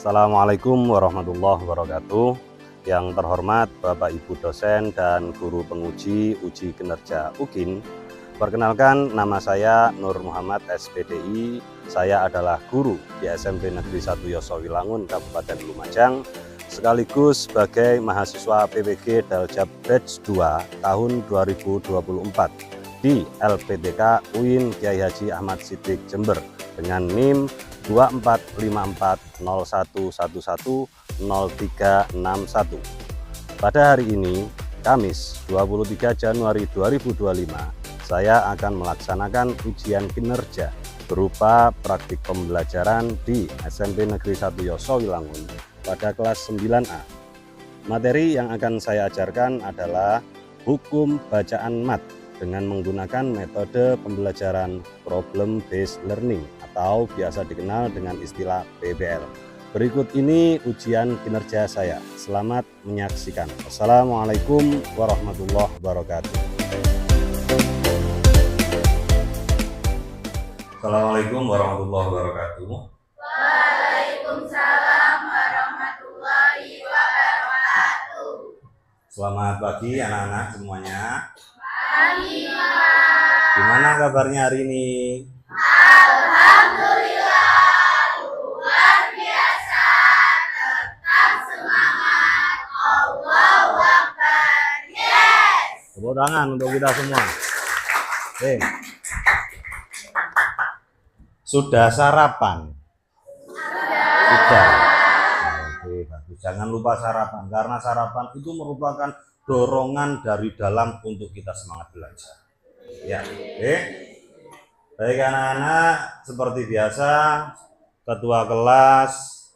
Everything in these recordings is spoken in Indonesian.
Assalamualaikum warahmatullahi wabarakatuh. Yang terhormat Bapak Ibu dosen dan guru penguji uji kinerja UKIN. Perkenalkan, nama saya Nur Muhammad SPDI. Saya adalah guru di SMP Negeri 1 Yosowilangun Kabupaten Lumajang, sekaligus sebagai mahasiswa PPG Daljab Batch 2 tahun 2024 di LPTK UIN Kiai Haji Ahmad Siddiq Jember dengan NIM 245401110361. Pada hari ini, Kamis 23 Januari 2025, saya akan melaksanakan ujian kinerja berupa praktik pembelajaran di SMP Negeri 1 Yosowilangun pada kelas 9A. Materi yang akan saya ajarkan adalah hukum bacaan mat dengan menggunakan metode pembelajaran problem based learning atau biasa dikenal dengan istilah PBL. Berikut ini ujian kinerja saya. Selamat menyaksikan. Assalamualaikum warahmatullahi wabarakatuh. Assalamualaikum warahmatullahi wabarakatuh. Waalaikumsalam warahmatullahi wabarakatuh. Selamat pagi anak-anak semuanya. Pagi, Pak. Gimana kabarnya hari ini? Alhamdulillah, luar biasa. Tetap semangat. Allahu Akbar. Yes. Tepuk tangan untuk kita semua. Sudah sarapan? Sudah. Oke, bagus. Jangan lupa sarapan, karena sarapan itu merupakan dorongan dari dalam untuk kita semangat belajar. Ya, oke. Baik anak-anak, seperti biasa, ketua kelas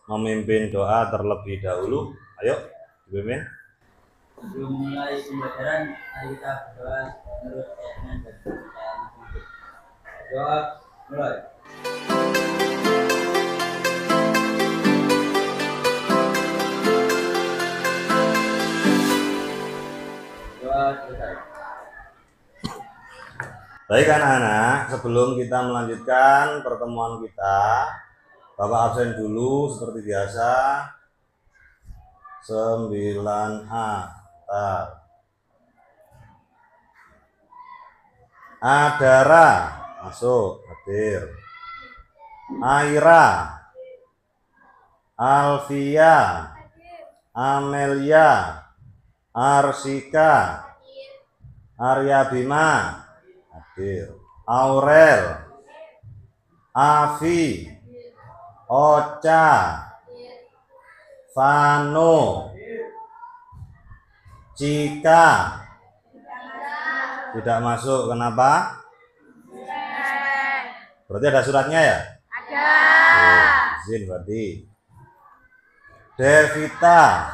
memimpin doa terlebih dahulu. Ayo, dipimpin. Sebelum mulai pembelajaran, mari kita berdoa menurut keyakinan dan kepercayaan masing-masing. Doa mulai. Doa selesai. Baik anak-anak, sebelum kita melanjutkan pertemuan kita, Bapak absen dulu seperti biasa. 9A. Adara masuk, hadir. Aira, Alfia, Amelia, Arsika, Arya Bima, hadir. Aurel, Afi, Ocha, Vano, Cika. Tidak masuk, kenapa? Berarti ada suratnya ya? Ada. Izin berarti. Devita,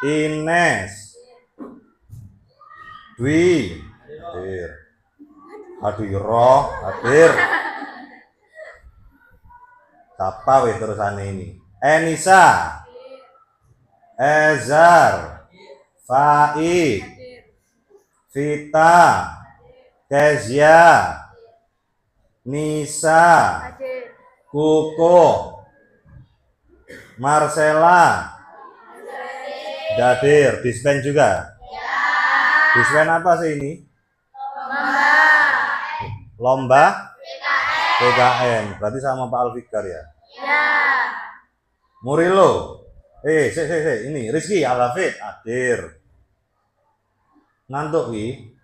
Ines, Dwi, hadir. Adiro, hadir. Siapa weh terusane ini? Enisa, Ezar, Faik, Vita, Kezia, Nisa, Kuko, Marcella, Dadir. Dispen juga? Dispen apa sih ini? Lomba PKN. Berarti sama Pak Alfikar ya? Ya. Murilo. Ini Rizky Alafid hadir. Ngantuk wi.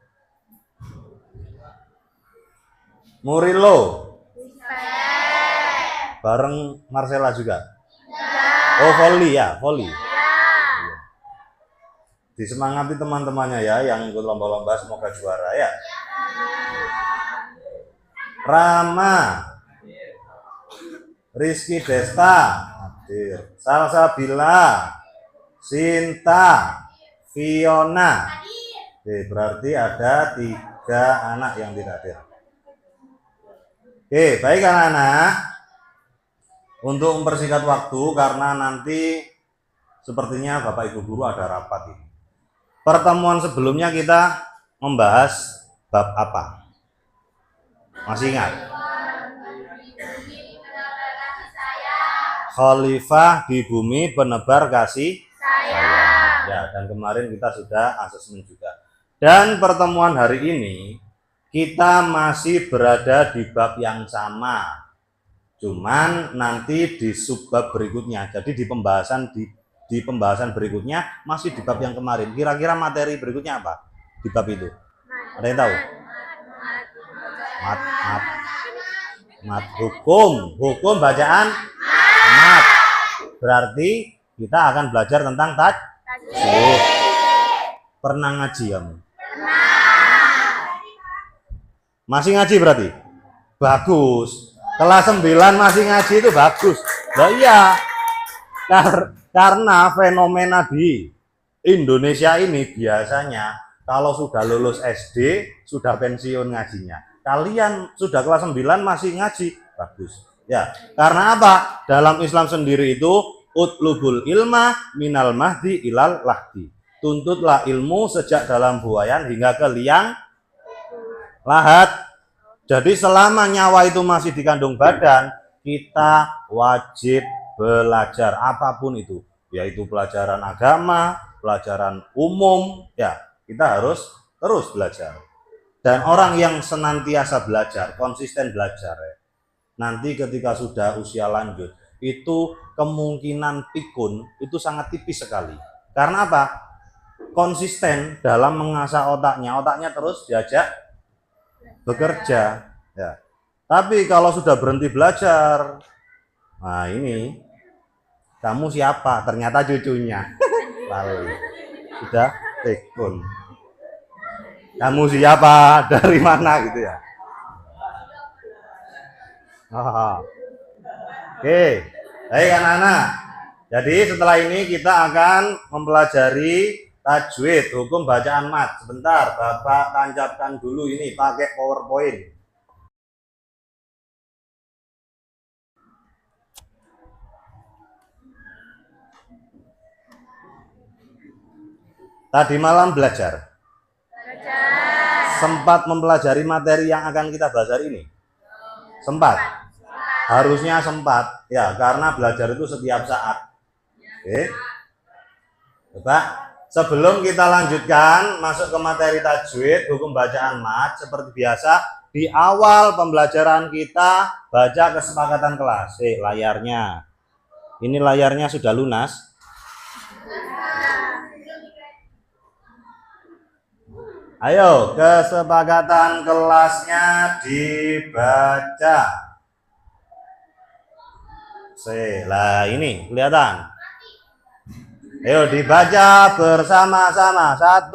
Murilo. Bareng Marcella juga. Oh, volley ya, volley. Disemangati teman-temannya ya yang ikut lomba-lomba, semoga juara ya. Rama, Rizky Desta, hadir. Salsabila, Sinta, Fiona. Oke, berarti ada 3 anak yang tidak hadir. Oke, baik anak-anak. Untuk mempersingkat waktu, karena nanti sepertinya Bapak Ibu Guru ada rapat ini. Pertemuan sebelumnya kita membahas bab apa? Masih ingat? Khalifah di bumi penebar kasih sayang. ya, dan kemarin kita sudah asesmen juga. Dan pertemuan hari ini kita masih berada di bab yang sama, cuman nanti di subbab berikutnya. Jadi di pembahasan berikutnya masih di bab yang kemarin. Kira-kira materi berikutnya apa di bab itu? Ada yang tahu? Mat hukum bacaan mat. Berarti kita akan belajar tentang tajwid. Pernah ngaji kamu? Masih ngaji berarti? Bagus. Kelas 9 masih ngaji itu bagus. Nah iya. Karena fenomena di Indonesia ini biasanya kalau sudah lulus SD, sudah pensiun ngajinya. Kalian sudah kelas 9 masih ngaji, bagus. Ya, karena apa? Dalam Islam sendiri itu utlubul ilma minal mahdi ilal lahdi. Tuntutlah ilmu sejak dalam buayan hingga ke liang lahat. Jadi selama nyawa itu masih di kandung badan, kita wajib belajar apapun itu, yaitu pelajaran agama, pelajaran umum, ya kita harus terus belajar. Dan orang yang senantiasa belajar, konsisten belajar, ya, nanti ketika sudah usia lanjut, itu kemungkinan pikun itu sangat tipis sekali. Karena apa? Konsisten dalam mengasah otaknya terus diajak bekerja, ya. Tapi kalau sudah berhenti belajar, nah ini kamu siapa? Ternyata cucunya. Lalu sudah pikun. Kamu siapa? Dari mana gitu ya? Oke, baik anak-anak. Jadi setelah ini kita akan mempelajari tajwid, hukum bacaan mat. Sebentar, Bapak tancapkan dulu ini pakai PowerPoint. Tadi malam belajar. Sempat mempelajari materi yang akan kita bahas hari ini? Sempat? Harusnya sempat, ya, karena belajar itu setiap saat. Oke. Coba, sebelum kita lanjutkan masuk ke materi tajwid, hukum bacaan mat, seperti biasa, di awal pembelajaran kita baca kesepakatan kelas. Layarnya. Ini layarnya sudah lunas. Ayo, kesepakatan kelasnya dibaca. Lah ini kelihatan. Ayo dibaca bersama-sama. 1,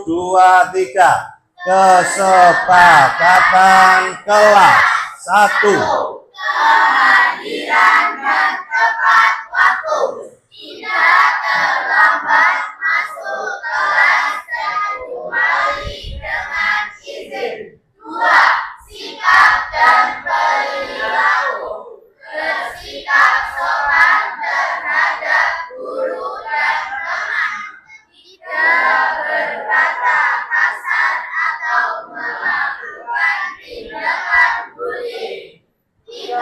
2, 3. Kesepakatan kelas. 1. Kehadiran dan tepat waktu. Tidak terlambat masuk kelas kecuali dengan izin. 2. Sikap dan perilaku. Bersikap sopan terhadap guru dan teman. Tidak berkata kasar atau melakukan tindakan bullying. 3.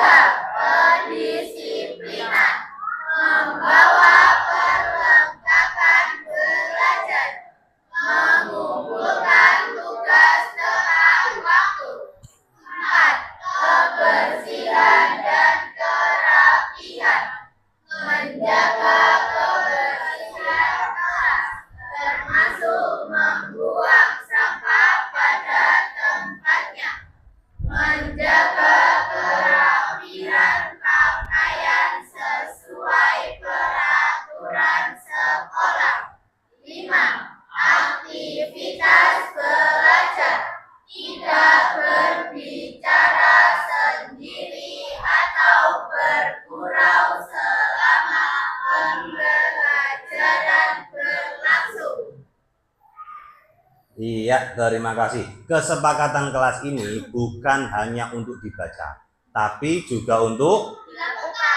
Pendisiplinan. Membawa perlengkapan belajar. Mengumpulkan tugas tepat waktu. 4. Kebersihan dan kerapihan. Menjaga kebersihan kelas, termasuk membuang sampah pada tempatnya. Menjaga kerapihan pakaian sesuai peraturan sekolah. 5. Aktivitas belajar. Tidak berbicara sendiri atau bergurau selama pembelajaran berlangsung. Iya, terima kasih. Kesepakatan kelas ini bukan hanya untuk dibaca, tapi juga untuk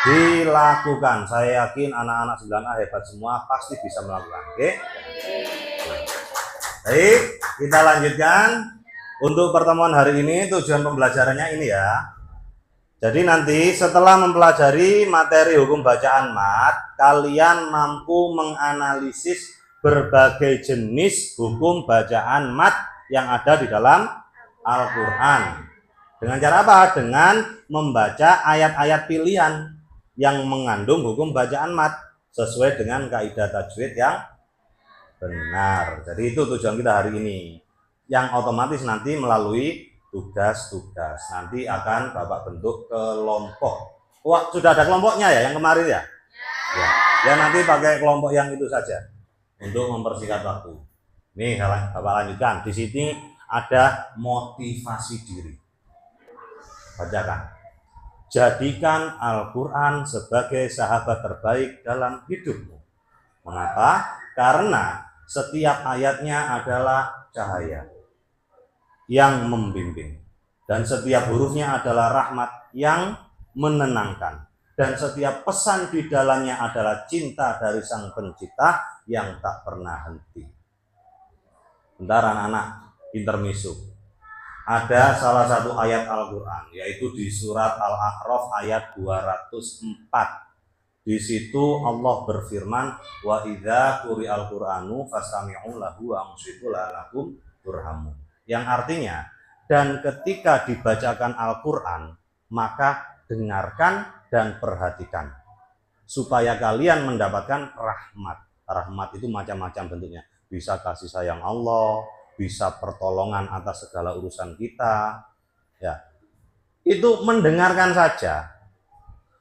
dilakukan. Saya yakin anak-anak 9A hebat semua, pasti bisa melakukan. Oke? Baik, kita lanjutkan. Untuk pertemuan hari ini tujuan pembelajarannya ini ya. Jadi nanti setelah mempelajari materi hukum bacaan mat, kalian mampu menganalisis berbagai jenis hukum bacaan mat yang ada di dalam Al-Quran. Dengan cara apa? Dengan membaca ayat-ayat pilihan yang mengandung hukum bacaan mat sesuai dengan kaidah tajwid yang benar. Jadi itu tujuan kita hari ini. Yang otomatis nanti melalui tugas-tugas. Nanti akan Bapak bentuk kelompok. Wah, sudah ada kelompoknya ya yang kemarin ya? Ya. Ya nanti pakai kelompok yang itu saja untuk mempersingkat waktu. Nih Bapak lanjutkan. Di sini ada motivasi diri. Bacakan. Jadikan Al-Quran sebagai sahabat terbaik dalam hidupmu. Mengapa? Karena setiap ayatnya adalah cahaya yang membimbing, dan setiap hurufnya adalah rahmat yang menenangkan, dan setiap pesan di dalamnya adalah cinta dari Sang Pencipta yang tak pernah henti. Bentar anak-anak, intermezzo. Ada salah satu ayat Al-Quran, yaitu di surat Al-A'raf ayat 204. Di situ Allah berfirman, wa idza quri'al Qur'anu fastami'u lahu wa ansitu la'allakum turhamun. Yang artinya, dan ketika dibacakan Al-Quran, maka dengarkan dan perhatikan, supaya kalian mendapatkan rahmat. Rahmat itu macam-macam bentuknya. Bisa kasih sayang Allah, bisa pertolongan atas segala urusan kita. Ya, itu mendengarkan saja.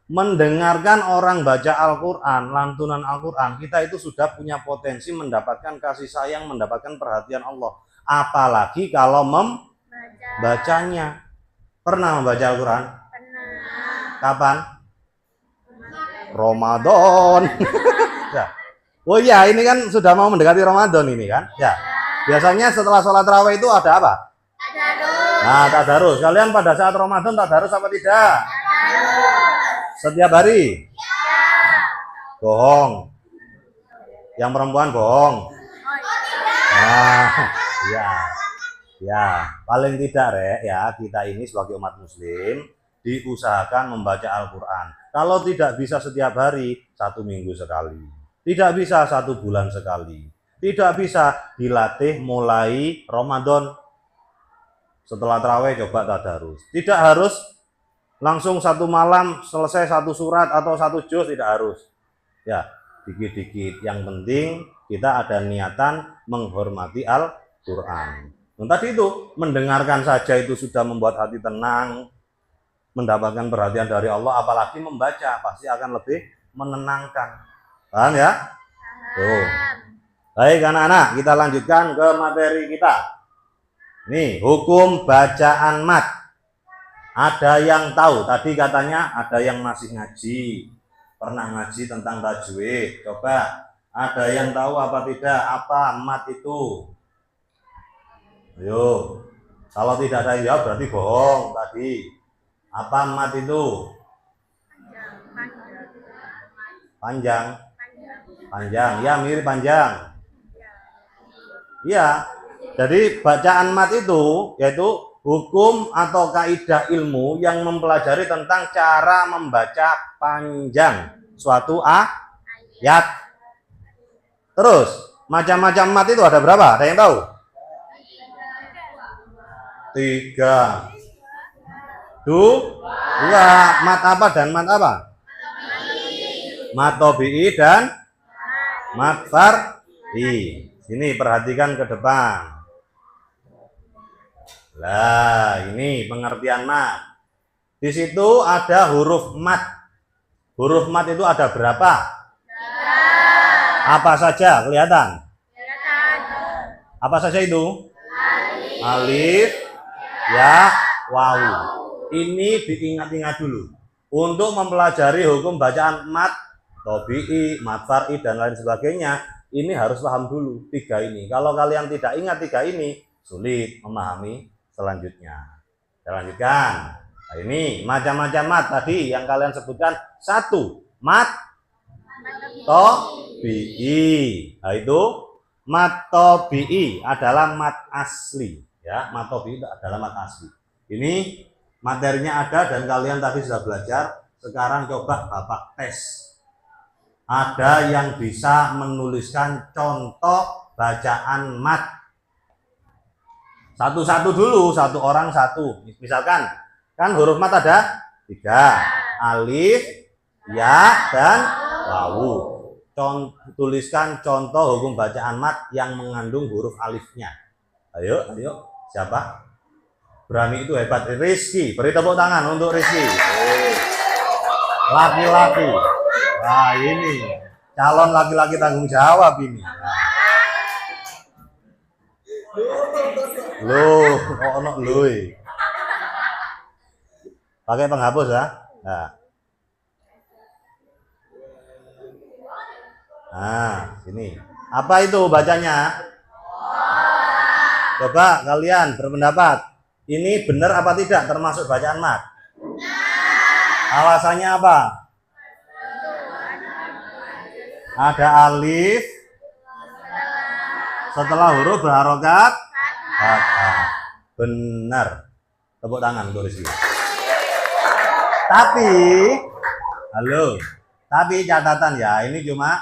Mendengarkan orang baca Al-Quran, lantunan Al-Quran, kita itu sudah punya potensi mendapatkan kasih sayang, mendapatkan perhatian Allah. Apalagi kalau membacanya. Pernah membaca Al-Quran? Pernah. Kapan? Ramadan. Ya. Oh iya, ini kan sudah mau mendekati Ramadan ini kan? Ya. Biasanya setelah sholat tarawih itu ada apa? Tadarus. Nah, tadarus. Kalian pada saat Ramadan tadarus apa tidak? Tadarus. Setiap hari? Ya. Bohong. Yang perempuan bohong. Nah, ya. Ya, paling tidak ya, kita ini sebagai umat muslim diusahakan membaca Al-Quran. Kalau tidak bisa setiap hari, 1 minggu sekali. Tidak bisa 1 bulan sekali. Tidak bisa dilatih mulai Ramadan. Setelah tarawih coba tadarus. Tidak harus langsung 1 malam selesai 1 surat atau 1 juz, tidak harus. Ya, dikit-dikit. Yang penting kita ada niatan menghormati Al-Quran. Dan tadi itu mendengarkan saja itu sudah membuat hati tenang, mendapatkan perhatian dari Allah, apalagi membaca pasti akan lebih menenangkan. Paham ya? Tuh. Baik anak-anak, kita lanjutkan ke materi kita. Nih, hukum bacaan mat. Ada yang tahu, tadi katanya ada yang masih ngaji, pernah ngaji tentang tajwid. Coba, ada yang tahu apa tidak, apa mat itu? Ayo, kalau tidak ada yang jawab berarti bohong tadi. Apa mat itu? Panjang. Panjang, ya mirip panjang. Ya, jadi bacaan mat itu yaitu hukum atau kaidah ilmu yang mempelajari tentang cara membaca panjang suatu ayat. Terus, macam-macam mat itu ada berapa? Ada yang tahu? 3, 2, mat apa dan mat apa? Mat tobi'i dan mat far'i. Sini perhatikan ke depan. Lah, ini pengertian mat. Di situ ada huruf mat. Huruf mat itu ada berapa? Apa saja kelihatan? Apa saja itu? Alif, ya, wawu. Ini diingat-ingat dulu. Untuk mempelajari hukum bacaan mat, tobi'i, mat far'i dan lain sebagainya, ini harus paham dulu 3 ini. Kalau kalian tidak ingat 3 ini, sulit memahami selanjutnya. Saya lanjutkan. Nah, ini macam-macam mat tadi yang kalian sebutkan. 1, mat tobi'i. Nah, itu mat tobi'i adalah mat asli. Ya, mat tobi'i adalah mat asli. Ini Materinya ada dan kalian tadi sudah belajar. Sekarang coba Bapak tes. Ada yang bisa menuliskan contoh bacaan mat. Satu-satu dulu, satu orang satu. Misalkan, kan huruf mat ada 3. Alif, ya, dan wawu. Tuliskan contoh hukum bacaan mat yang mengandung huruf alifnya. Ayo, siapa? Berani itu hebat. Rizky, beri tepuk tangan untuk Rizky. Laki-laki. Nah ini calon laki-laki tanggung jawab ini. Loh, kok ono loe. Pakai penghapus ya. Nah, sini. Apa itu bacanya? Coba kalian berpendapat. Ini benar apa tidak termasuk bacaan mat? Alasannya apa? Ada alif setelah huruf berharokat fathah. Benar. Tepuk tangan untuk Rizky. Tapi catatan ya, ini cuma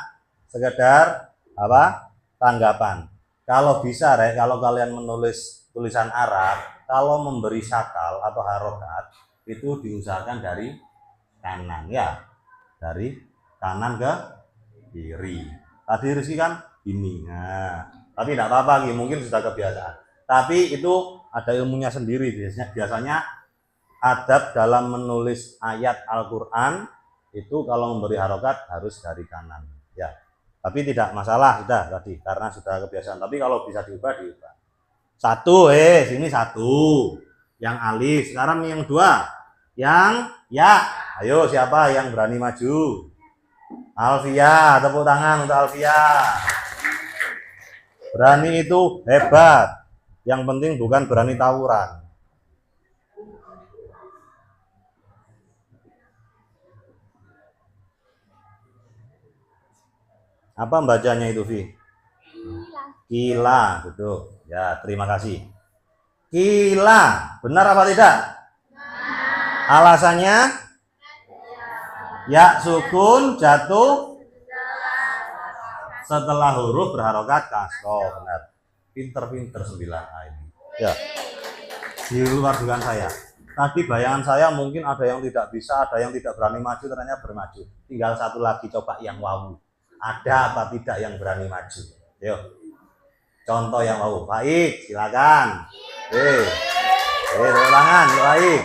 sekedar apa? Tanggapan. Kalau bisa, kalau kalian menulis tulisan Arab, kalau memberi sakal atau harokat itu diusahakan dari kanan ya, dari kanan ke kiri. Tadi Rizky kan ini, nah, tapi tidak apa-apa, mungkin sudah kebiasaan. Tapi itu ada ilmunya sendiri. Biasanya adab dalam menulis ayat Al-Quran itu kalau memberi harokat harus dari kanan ya. Tapi tidak masalah sudah tadi karena sudah kebiasaan. Tapi kalau bisa diubah. Satu, sini satu. Yang alif. Sekarang yang 2. Yang ya. Ayo siapa yang berani maju? Alfia, tepuk tangan untuk Alfia. Berani itu hebat. Yang penting bukan berani tawuran. Apa bacanya itu, Vi? Kila, betul. Ya, terima kasih. Kila, benar apa tidak? Alasannya? Ya sukun jatuh setelah huruf berharokat kasroh. Benar. Pinter-pinter 9A ini. Ya. Di luar dugaan saya. Tadi bayangan saya mungkin ada yang tidak bisa, ada yang tidak berani maju, ternyata bermaju. Tinggal satu lagi, coba yang wawu. Ada apa tidak yang berani maju? Yuk. Contoh yang wawu. Baik, silakan. Tepuk tangan, baik.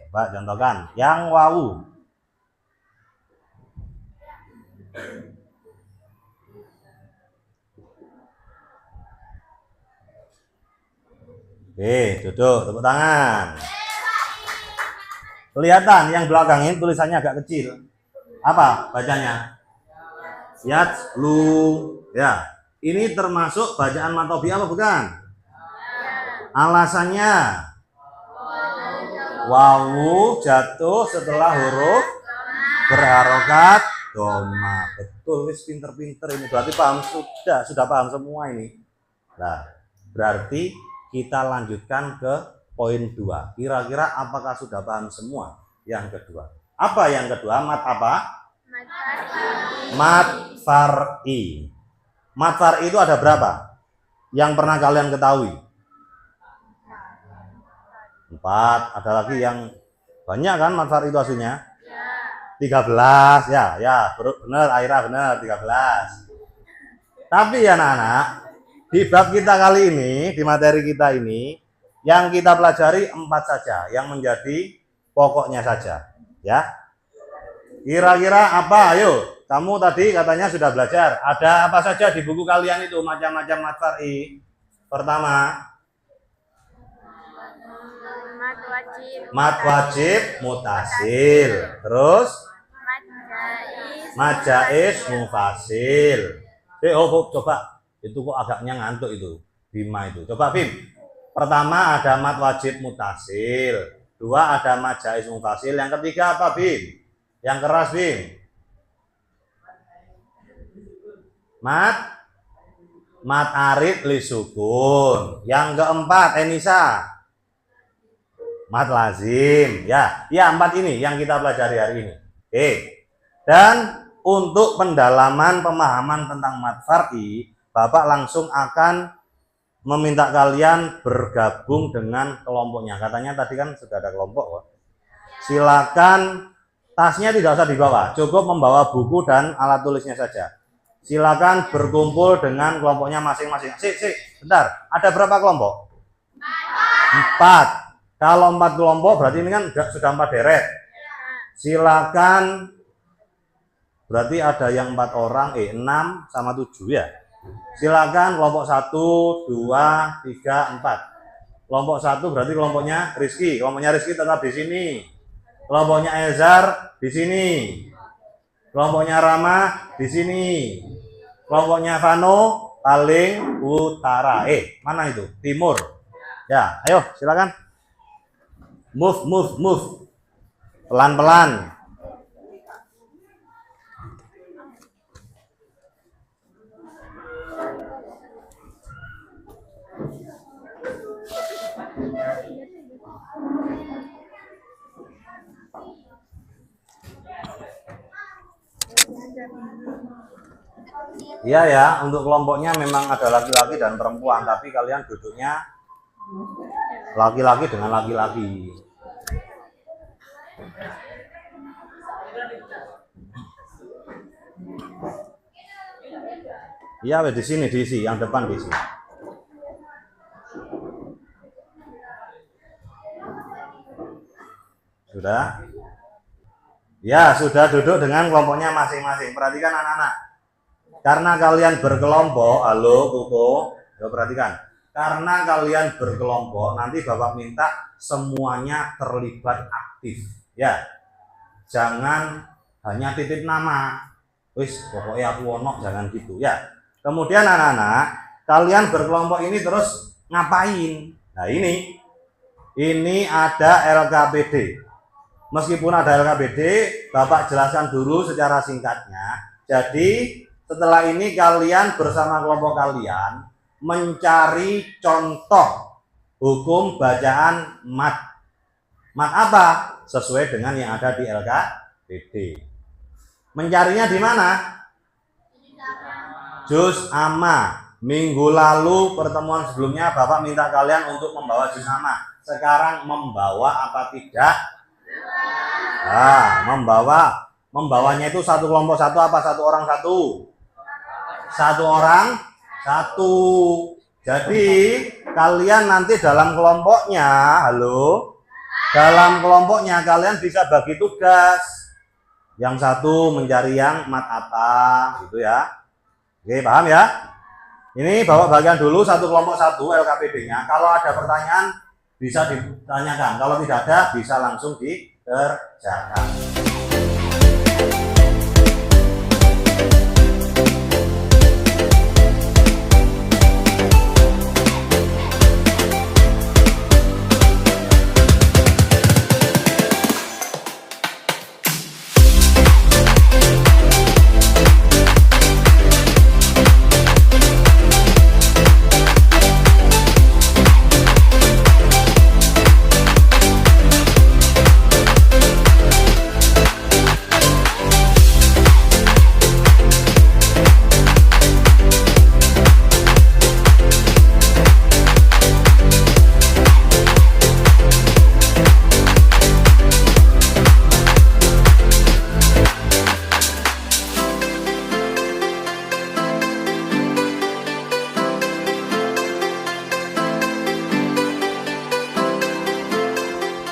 Coba contohkan yang wawu. Duduk, tepuk tangan. Kelihatan yang belakang ini tulisannya agak kecil. Apa bacanya? Yatlu. Ya, ini termasuk bacaan matobi apa bukan? Alasannya wawu jatuh setelah huruf berharokat doma. Betul, wis pinter-pinter ini. Berarti paham, sudah paham semua ini. Nah, berarti kita lanjutkan ke poin 2. Kira-kira apakah sudah paham semua yang kedua? Apa yang kedua? Mat apa? Mat far'i. Mat far'i itu ada berapa? Yang pernah kalian ketahui? 4. Ada lagi yang banyak kan mat far'i itu aslinya? 13 ya, benar Aira, benar 13. Tapi ya anak-anak, di bab kita kali ini, di materi kita ini, yang kita pelajari 4 saja, yang menjadi pokoknya saja, ya. Kira-kira apa? Ayo, kamu tadi katanya sudah belajar. Ada apa saja di buku kalian itu macam-macam mat far'i? Pertama, mat wajib mutasil. Terus mat jaiz mufasil. Coba. Itu kok agaknya ngantuk itu. Bima itu. Coba Bim. Pertama ada mat wajib mutasil. 2 ada mat jaiz mufasil. Yang ketiga apa Bim? Yang keras Bim. Mat arid li sukun. Yang keempat Enisa. Mat lazim. Ya, 4 ini yang kita pelajari hari ini. Oke. Dan untuk pendalaman pemahaman tentang mat far'i, Bapak langsung akan meminta kalian bergabung dengan kelompoknya. Katanya tadi kan sudah ada kelompok. Silakan, tasnya tidak usah dibawa, cukup membawa buku dan alat tulisnya saja. Silakan berkumpul dengan kelompoknya masing-masing. Bentar, ada berapa kelompok? 4. Kalau 4 kelompok berarti ini kan sudah 4 deret. Silakan, berarti ada yang 4 orang, 6 sama 7 ya. Silakan kelompok 1, 2, 3, 4. Kelompok 1 berarti kelompoknya Rizky. Kelompoknya Rizky tetap di sini. Kelompoknya Ezar di sini. Kelompoknya Rama di sini. Kelompoknya Vano paling utara. Mana itu? Timur. Ya, ayo silakan. Move. Pelan-pelan. Iya ya, untuk kelompoknya memang ada laki-laki dan perempuan, tapi kalian duduknya laki-laki dengan laki-laki. Iya, di sini diisi, yang depan diisi. Sudah? Ya, sudah duduk dengan kelompoknya masing-masing. Perhatikan anak-anak. Karena kalian berkelompok, halo Koko, ya perhatikan. Karena kalian berkelompok, nanti Bapak minta semuanya terlibat aktif. Ya, jangan hanya titip nama. Wis, pokoknya aku ono, jangan gitu ya. Kemudian anak-anak, kalian berkelompok ini terus ngapain? Nah ini ada LKPD. Meskipun ada LKPD, Bapak jelaskan dulu secara singkatnya. Jadi setelah ini kalian bersama kelompok kalian mencari contoh hukum bacaan mat. Mat apa? Sesuai dengan yang ada di LKPD. Mencarinya di mana? Juz amma. Minggu lalu pertemuan sebelumnya Bapak minta kalian untuk membawa juz amma. Sekarang membawa apa tidak? Membawanya itu satu kelompok satu apa satu orang satu? Satu orang satu. Jadi kalian nanti dalam kelompoknya, dalam kelompoknya kalian bisa bagi tugas. Yang satu mencari yang mat apa, gitu ya. Oke, paham ya? Ini bawa bagian dulu satu kelompok satu LKPD-nya. Kalau ada pertanyaan bisa ditanyakan. Kalau tidak ada bisa langsung dikerjakan.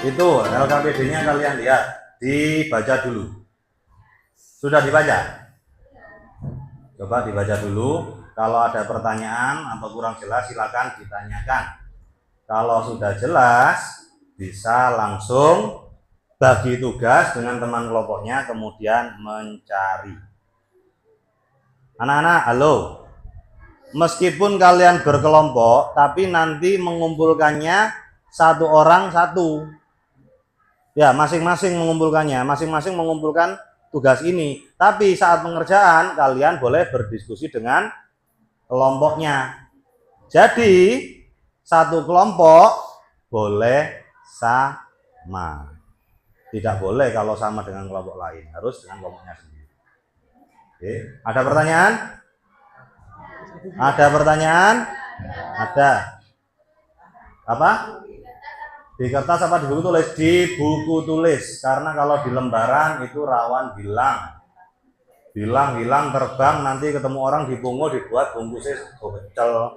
Itu LKPD-nya kalian lihat, dibaca dulu. Sudah dibaca? Coba dibaca dulu. Kalau ada pertanyaan atau kurang jelas silakan ditanyakan. Kalau sudah jelas bisa langsung bagi tugas dengan teman kelompoknya kemudian mencari. Anak-anak, halo. Meskipun kalian berkelompok tapi nanti mengumpulkannya satu orang satu. Ya, masing-masing mengumpulkannya, masing-masing mengumpulkan tugas ini. Tapi saat pengerjaan, kalian boleh berdiskusi dengan kelompoknya. Jadi, satu kelompok boleh satu. Tidak boleh kalau sama dengan kelompok lain, harus dengan kelompoknya sendiri. Oke. Ada pertanyaan? Ada pertanyaan? Ada. Apa? Di kertas apa di buku tulis? Di buku tulis, karena kalau di lembaran itu rawan hilang. Hilang terbang, nanti ketemu orang dipungut, dibuat bungkusnya bocel.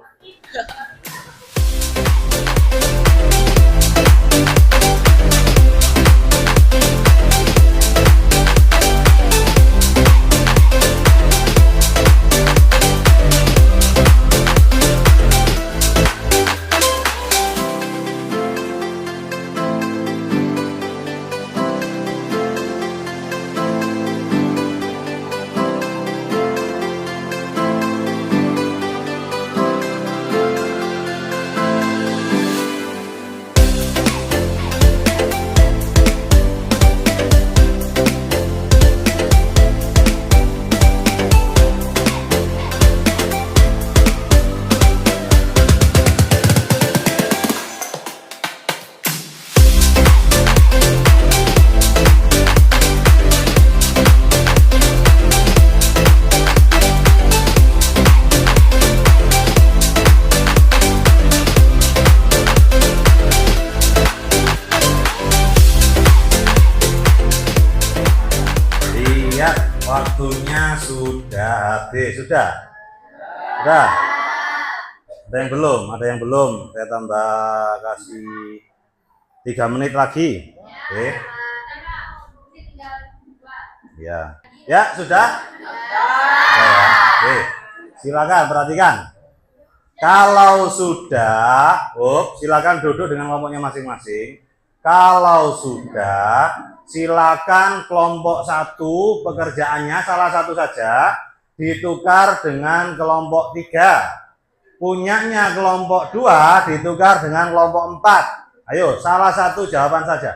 Waktunya sudah habis. Sudah? Ada yang belum? Saya tambah kasih 3 menit lagi. Oke. Ya, sudah? Oke. Silakan perhatikan. Kalau sudah, silakan duduk dengan kelompoknya masing-masing. Kalau sudah, silakan kelompok 1 pekerjaannya salah satu saja ditukar dengan kelompok 3. Punyanya kelompok 2 ditukar dengan kelompok 4. Ayo, salah satu jawaban saja.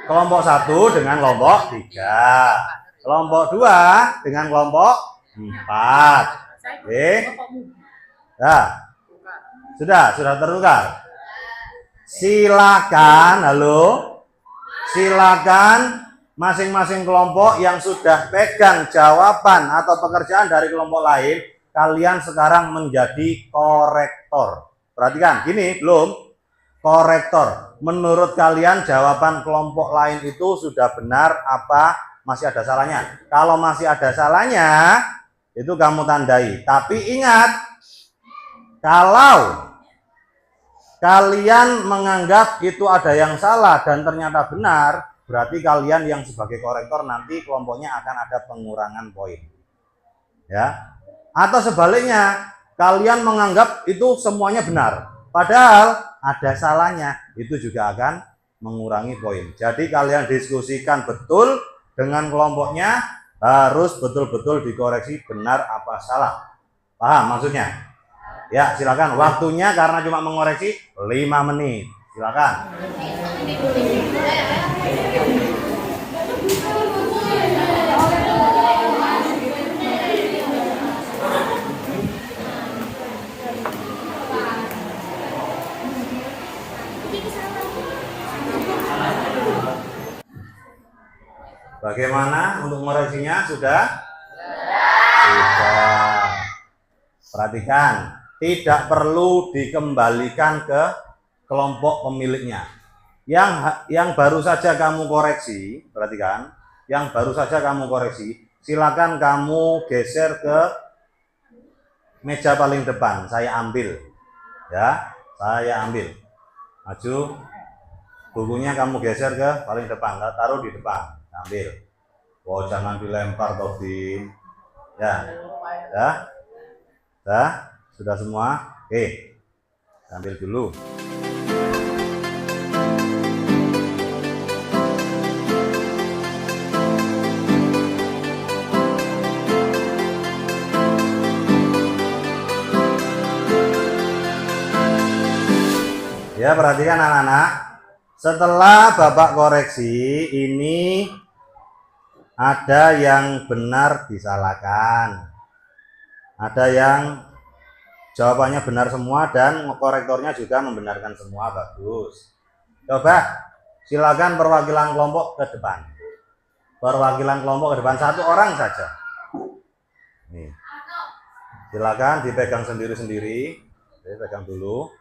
Kelompok 1 dengan kelompok 3. Kelompok 2 dengan kelompok 4. Oke. Nah, sudah tertukar. Silakan masing-masing kelompok yang sudah pegang jawaban atau pekerjaan dari kelompok lain, kalian sekarang menjadi korektor. Perhatikan, gini belum korektor. Menurut kalian jawaban kelompok lain itu sudah benar apa masih ada salahnya? Kalau masih ada salahnya, itu kamu tandai. Tapi ingat, kalau kalian menganggap itu ada yang salah dan ternyata benar, berarti kalian yang sebagai korektor nanti kelompoknya akan ada pengurangan poin. Ya. Atau sebaliknya, kalian menganggap itu semuanya benar, padahal ada salahnya, itu juga akan mengurangi poin. Jadi kalian diskusikan betul dengan kelompoknya, harus betul-betul dikoreksi benar apa salah. Paham maksudnya? Ya, silakan. Waktunya karena cuma mengoreksi 5 menit. Silakan. Bagaimana untuk mengoreksinya? Sudah? Sudah. Perhatikan. Tidak perlu dikembalikan ke kelompok pemiliknya. Yang baru saja kamu koreksi, perhatikan, yang baru saja kamu koreksi, silakan kamu geser ke meja paling depan. Saya ambil, ya, saya ambil. Maju, bukunya kamu geser ke paling depan, taruh di depan, ambil. Oh, jangan dilempar, Tobin. Ya, sudah semua? Oke, ambil dulu. Ya, perhatikan anak-anak. Setelah Bapak koreksi, ini ada yang benar disalahkan. Ada yang Jawabannya benar semua dan korektornya juga membenarkan semua. Bagus. Coba silakan perwakilan kelompok ke depan. Perwakilan kelompok ke depan, 1 orang saja. Nih. Silakan dipegang sendiri-sendiri. Oke, pegang dulu.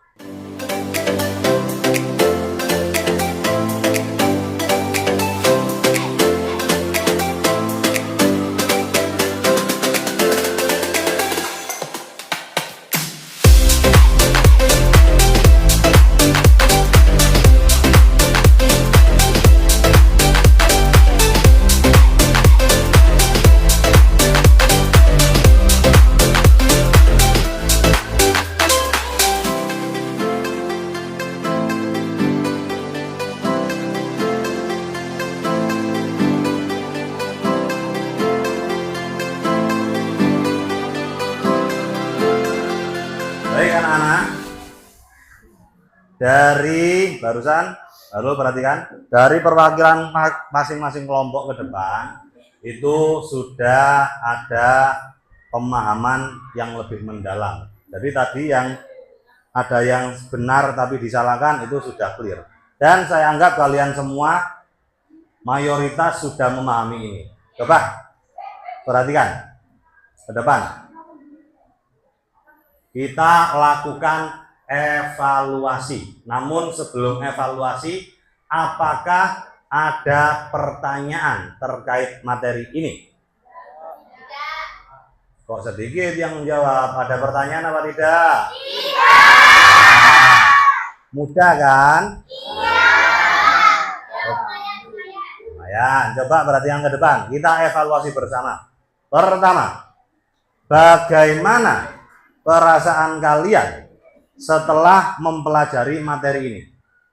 Baik anak-anak, dari barusan, lalu perhatikan, dari perwakilan masing-masing kelompok ke depan, itu sudah ada pemahaman yang lebih mendalam. Jadi tadi yang ada yang benar tapi disalahkan itu sudah clear. Dan saya anggap kalian semua mayoritas sudah memahami ini. Coba perhatikan ke depan. Kita lakukan evaluasi. Namun sebelum evaluasi, apakah ada pertanyaan terkait materi ini? Kok sedikit yang menjawab? Ada pertanyaan apa tidak? Tidak. Mudah kan? Lumayan. Coba perhatikan ke depan. Kita evaluasi bersama. Pertama, bagaimana perasaan kalian setelah mempelajari materi ini?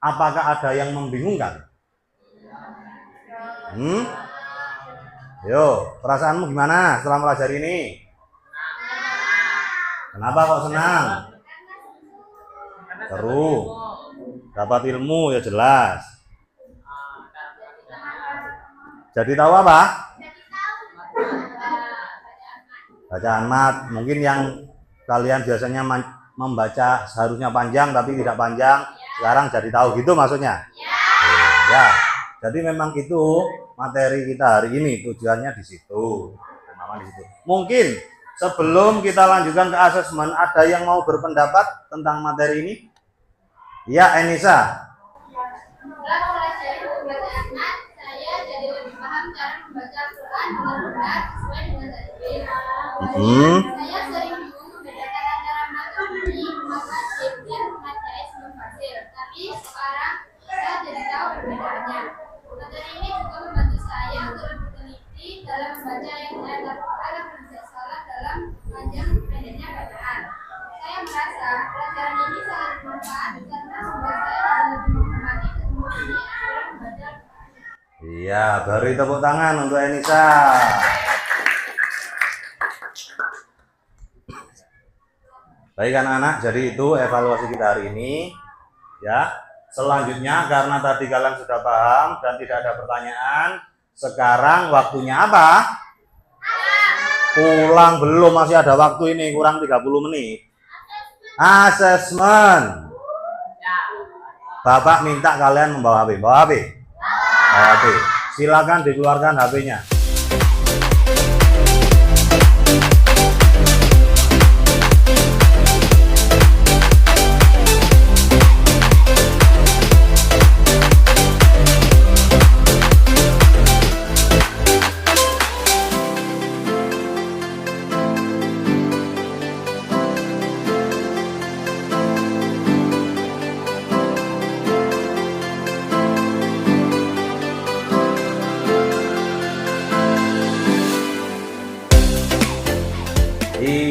Apakah ada yang membingungkan? Yo, perasaanmu gimana setelah mempelajari ini? Kenapa kok senang? Seru. Dapat ilmu ya jelas. Jadi tahu apa? Bacaan mat. Mungkin yang kalian biasanya membaca seharusnya panjang tapi tidak panjang, sekarang jadi tahu gitu maksudnya? Ya. Jadi memang itu materi kita hari ini, tujuannya di situ. Mungkin sebelum kita lanjutkan ke asesmen, ada yang mau berpendapat tentang materi ini? Ya, Enisa. Setelah mempelajari pembacaan mat, saya jadi lebih paham cara membaca Al-Quran dengan benar sesuai dengan tajwid. Saya sering bingung membedakan antara mat bunyi, maka dan mat jaiz munfasil. Tapi sekarang saya jadi tahu perbedaannya. Materi ini juga membantu saya untuk lebih teliti dalam membaca ayat-ayat Al-Quran agar tidak salah dalam panjang pendeknya bacaan. Saya merasa pelajaran ini sangat bermanfaat karena membuat saya jadi lebih menghormati ketemu ini dalam membaca. Iya, beri tepuk tangan untuk Enisa. Baik anak-anak, jadi itu evaluasi kita hari ini. Ya, selanjutnya karena tadi kalian sudah paham dan tidak ada pertanyaan, sekarang waktunya apa? Pulang belum, masih ada waktu ini, kurang 30 menit. Asesmen. Bapak minta kalian membawa HP. Bawa HP. Bawa HP. Silakan dikeluarkan HP-nya.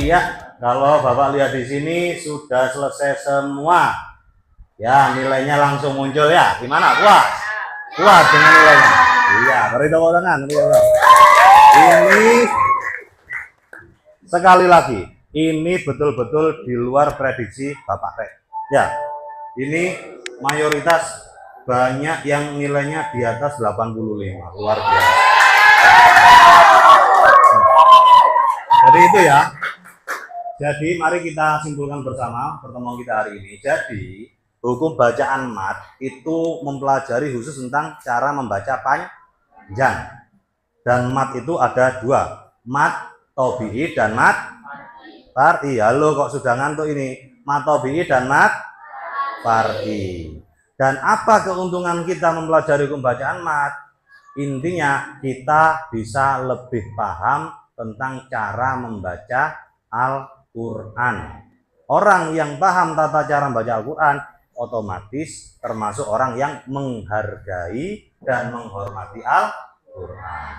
Iya, kalau Bapak lihat di sini sudah selesai semua. Ya, nilainya langsung muncul ya. Gimana? Puas? Puas dengan nilainya? Iya, beri tepuk tangan. Ini sekali lagi, ini betul-betul di luar prediksi Bapak Rek. Ya, ini mayoritas banyak yang nilainya di atas 85, luar biasa. Jadi itu ya. Jadi mari kita simpulkan bersama pertemuan kita hari ini. Jadi hukum bacaan mat itu mempelajari khusus tentang cara membaca panjang. Dan mat itu ada dua, mat tobi'i dan mat far'i. Halo, kok sudah ngantuk ini? Mat tobi'i dan mat far'i. Dan apa keuntungan kita mempelajari hukum bacaan mat? Intinya kita bisa lebih paham tentang cara membaca Al-Quran. Orang yang paham tata cara membaca Al-Quran otomatis termasuk orang yang menghargai dan menghormati Al-Quran.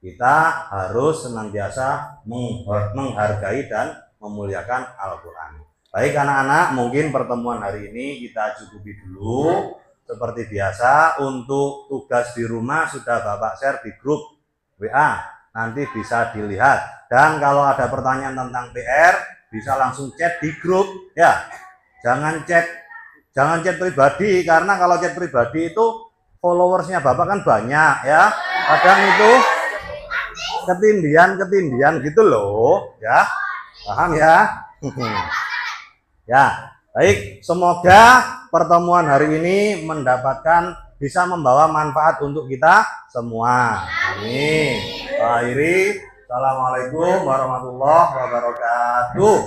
Kita harus senantiasa menghargai dan memuliakan Al-Quran. Baik anak-anak, mungkin pertemuan hari ini kita cukupi dulu. Seperti biasa, untuk tugas di rumah sudah Bapak share di grup WA. Nanti bisa dilihat. Dan kalau ada pertanyaan tentang PR, bisa langsung chat di grup. Ya, jangan chat pribadi, karena kalau chat pribadi itu followersnya Bapak kan banyak ya. Kadang itu ketindian gitu loh, ya. Paham ya? Ya, baik. Semoga pertemuan hari ini bisa membawa manfaat untuk kita semua. Amin. Akhiri, assalamualaikum warahmatullahi wabarakatuh.